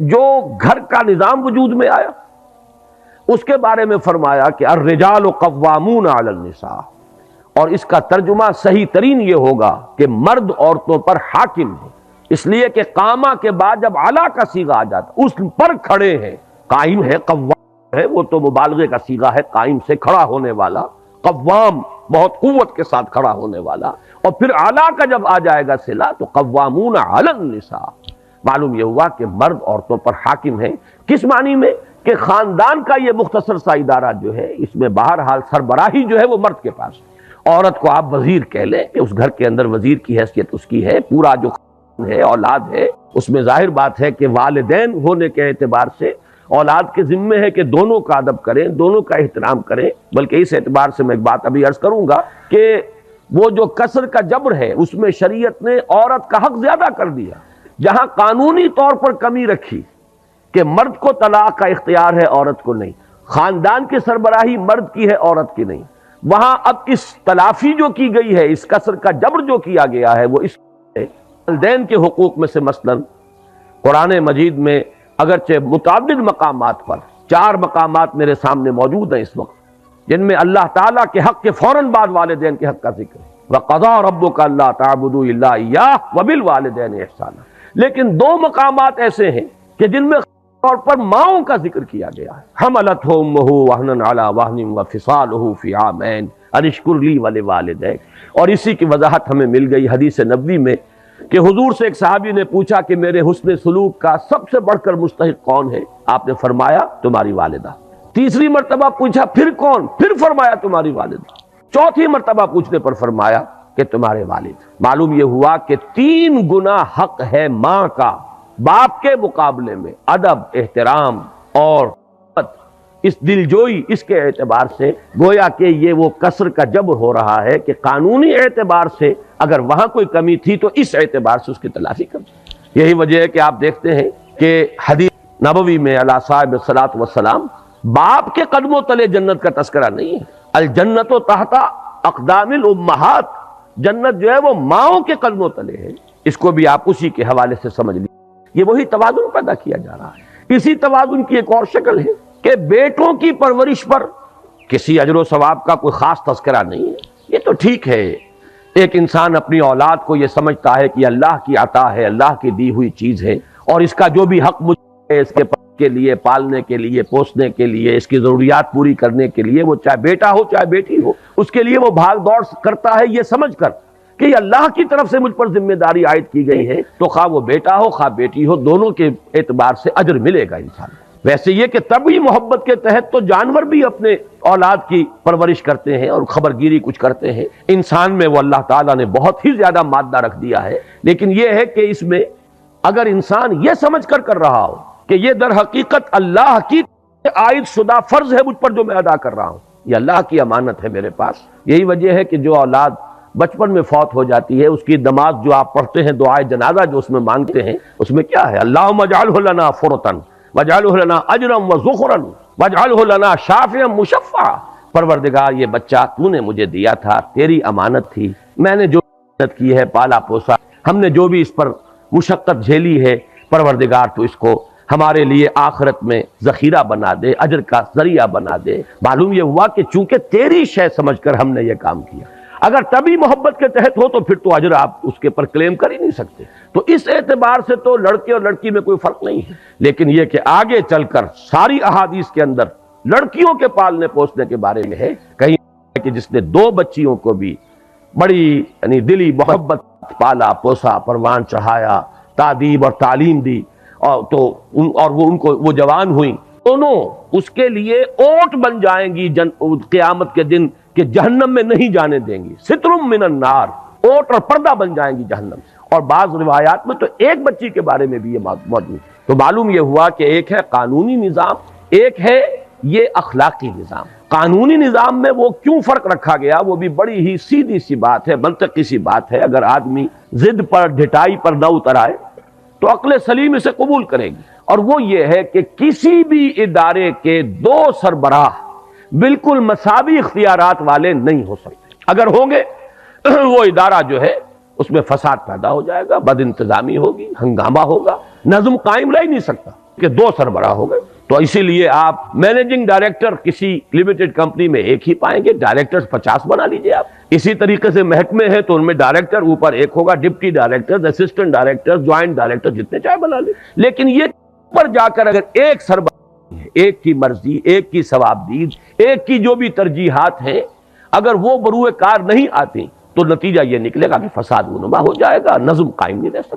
جو گھر کا نظام وجود میں آیا اس کے بارے میں فرمایا کہ الرجال قوامون علی النساء، اور اس کا ترجمہ صحیح ترین یہ ہوگا کہ مرد عورتوں پر حاکم ہے، اس لیے کہ قامہ کے بعد جب علا کا صیغہ آ جاتا اس پر کھڑے ہیں، قائم ہے، قوام ہے، وہ تو مبالغے کا صیغہ ہے، قائم سے کھڑا ہونے والا، قوام بہت قوت کے ساتھ کھڑا ہونے والا، اور پھر علا کا جب آ جائے گا صلہ تو قوامون علی النساء، معلوم یہ ہوا کہ مرد عورتوں پر حاکم ہے۔ کس معنی میں؟ کہ خاندان کا یہ مختصر سا ادارہ جو ہے اس میں بہرحال سربراہی جو ہے وہ مرد کے پاس ہے، عورت کو آپ وزیر کہہ لیں کہ اس گھر کے اندر وزیر کی حیثیت اس کی ہے، پورا جو ہے اولاد ہے اس میں ظاہر بات ہے کہ والدین ہونے کے اعتبار سے اولاد کے ذمے ہے کہ دونوں کا ادب کریں، دونوں کا احترام کریں، بلکہ اس اعتبار سے میں ایک بات ابھی عرض کروں گا کہ وہ جو کسر کا جبر ہے اس میں شریعت نے عورت کا حق زیادہ کر دیا، جہاں قانونی طور پر کمی رکھی کہ مرد کو طلاق کا اختیار ہے عورت کو نہیں، خاندان کی سربراہی مرد کی ہے عورت کی نہیں، وہاں اب اس تلافی جو کی گئی ہے، اس کسر کا جبر جو کیا گیا ہے وہ اس والدین کے حقوق میں سے مثلا قرآن مجید میں اگرچہ متعدد مقامات پر 4 مقامات میرے سامنے موجود ہیں اس وقت جن میں اللہ تعالیٰ کے حق کے فوراً بعد والدین کے حق کا ذکر ہے، وَقَضَىٰ رَبُّكَ أَلَّا تَعْبُدُوا إِلَّا إِيَّاهُ وَبِالْوَالِدَيْنِ إِحْسَانًا، لیکن 2 مقامات ایسے ہیں کہ جن میں طور پر ماؤں کا ذکر کیا گیا ہے، حملتہ امہ وہنا علی وہن وفصالہ فی عامین ان اشکر لی ولوالدیک، اور اسی کی وضاحت ہمیں مل گئی حدیث نبوی میں کہ حضور سے ایک صحابی نے پوچھا کہ میرے حسن سلوک کا سب سے بڑھ کر مستحق کون ہے؟ آپ نے فرمایا تمہاری والدہ۔ تیسری مرتبہ پوچھا پھر کون؟ پھر فرمایا تمہاری والدہ۔ چوتھی مرتبہ پوچھنے پر فرمایا کہ تمہارے والد۔ معلوم یہ ہوا کہ 3 گنا حق ہے ماں کا باپ کے مقابلے میں، ادب، احترام اور اس دلجوئی، اس کے اعتبار سے گویا کہ یہ وہ کسر کا جبر ہو رہا ہے کہ قانونی اعتبار سے اگر وہاں کوئی کمی تھی تو اس اعتبار سے اس کی تلافی کر دی۔ یہی وجہ ہے کہ آپ دیکھتے ہیں کہ حدیث نبوی میں علی صاحب الصلاۃ والسلام باپ کے قدموں تلے جنت کا تذکرہ نہیں ہے، الجنت تحت اقدام الامہات، جنت جو ہے وہ ماؤں کے قدموں تلے ہے، اس کو بھی آپ اسی کے حوالے سے سمجھ لیجیے۔ یہ وہی توازن پیدا کیا جا رہا ہے۔ اسی توازن کی ایک اور شکل ہے کہ بیٹوں کی پرورش پر کسی اجر و ثواب کا کوئی خاص تذکرہ نہیں ہے، یہ تو ٹھیک ہے، ایک انسان اپنی اولاد کو یہ سمجھتا ہے کہ اللہ کی عطا ہے، اللہ کی دی ہوئی چیز ہے، اور اس کا جو بھی حق مجھے ہے اس کے لیے پالنے کے لیے، پوسنے کے لیے، اس کی ضروریات پوری کرنے کے لیے، وہ چاہے بیٹا ہو چاہے بیٹی ہو، اس کے لیے وہ بھاگ دوڑ کرتا ہے یہ سمجھ کر کہ یہ اللہ کی طرف سے مجھ پر ذمہ داری عائد کی گئی ہے، تو خواہ وہ بیٹا ہو خواہ بیٹی ہو، دونوں کے اعتبار سے اجر ملے گا انسان۔ ویسے یہ کہ طبعی محبت کے تحت تو جانور بھی اپنے اولاد کی پرورش کرتے ہیں اور خبرگیری کچھ کرتے ہیں، انسان میں وہ اللہ تعالیٰ نے بہت ہی زیادہ مادہ رکھ دیا ہے، لیکن یہ ہے کہ اس میں اگر انسان یہ سمجھ کر رہا ہو کہ یہ در حقیقت اللہ کی عائد شدہ فرض ہے مجھ پر جو میں ادا کر رہا ہوں، یہ اللہ کی امانت ہے میرے پاس۔ یہی وجہ ہے کہ جو اولاد بچپن میں فوت ہو جاتی ہے اس کی نماز جو آپ پڑھتے ہیں، دعائے جنازہ جو اس میں مانگتے ہیں، اس میں کیا ہے؟ اللہم اجعلہ لنا فرطا واجعلہ لنا اجرا وذخرا واجعلہ لنا شافعا مشفعا، پروردگار یہ بچہ تو نے مجھے دیا تھا، تیری امانت تھی، میں نے جو محنت کی ہے، پالا پوسا، ہم نے جو بھی اس پر مشقت جھیلی ہے، پروردگار تو اس کو ہمارے لیے آخرت میں ذخیرہ بنا دے، اجر کا ذریعہ بنا دے۔ معلوم یہ ہوا کہ چونکہ تیری شے سمجھ کر ہم نے یہ کام کیا، اگر تبھی محبت کے تحت ہو تو پھر تو اجر آپ اس کے پر کلیم کر ہی نہیں سکتے، تو اس اعتبار سے تو لڑکے اور لڑکی میں کوئی فرق نہیں ہے، لیکن یہ کہ آگے چل کر ساری احادیث کے اندر لڑکیوں کے پالنے پوسنے کے بارے میں ہے، کہیں کہ جس نے 2 بچیوں کو بھی بڑی یعنی دلی محبت پالا پوسا، پروان چڑھایا، تادیب اور تعلیم دی، اور وہ ان کو وہ جوان ہوئیں، دونوں اس کے لیے اوٹ بن جائیں گی قیامت کے دن کہ جہنم میں نہیں جانے دیں گی، سترم من النار، اوٹ اور پردہ بن جائیں گی جہنم سے۔ اور بعض روایات میں تو ایک بچی کے بارے میں بھی یہ موجود ہے۔ تو معلوم یہ ہوا کہ ایک ہے قانونی نظام، ایک ہے یہ اخلاقی نظام۔ قانونی نظام میں وہ کیوں فرق رکھا گیا وہ بھی بڑی ہی سیدھی سی بات ہے، منطقی سی بات ہے، اگر آدمی ضد پر ڈھٹائی پر نہ اتر آئے تو عقل سلیم اسے قبول کرے گی، اور وہ یہ ہے کہ کسی بھی ادارے کے 2 سربراہ بالکل مساوی اختیارات والے نہیں ہو سکتے، اگر ہوں گے وہ ادارہ جو ہے اس میں فساد پیدا ہو جائے گا، بد انتظامی ہوگی، ہنگامہ ہوگا، نظم قائم رہ ہی نہیں سکتا۔ کہ 2 سربراہ ہو گئے. تو اسی لیے آپ مینیجنگ ڈائریکٹر کسی لمیٹڈ کمپنی میں ایک ہی پائیں گے، ڈائریکٹر 50 بنا لیجئے آپ. اسی طریقے سے محکمے ہیں تو ان میں ڈائریکٹر اوپر ایک ہوگا، deputy director, assistant director, joint director, جتنے چاہے بنا لیں. لیکن یہ پر جا کر اگر ایک سربراہ ہے، ایک کی مرضی، ایک کی ثوابدید، ایک کی جو بھی ترجیحات ہیں، اگر وہ بروئے کار نہیں آتی تو نتیجہ یہ نکلے گا کہ فساد رونما ہو جائے گا، نظم قائم نہیں رہ سکتا.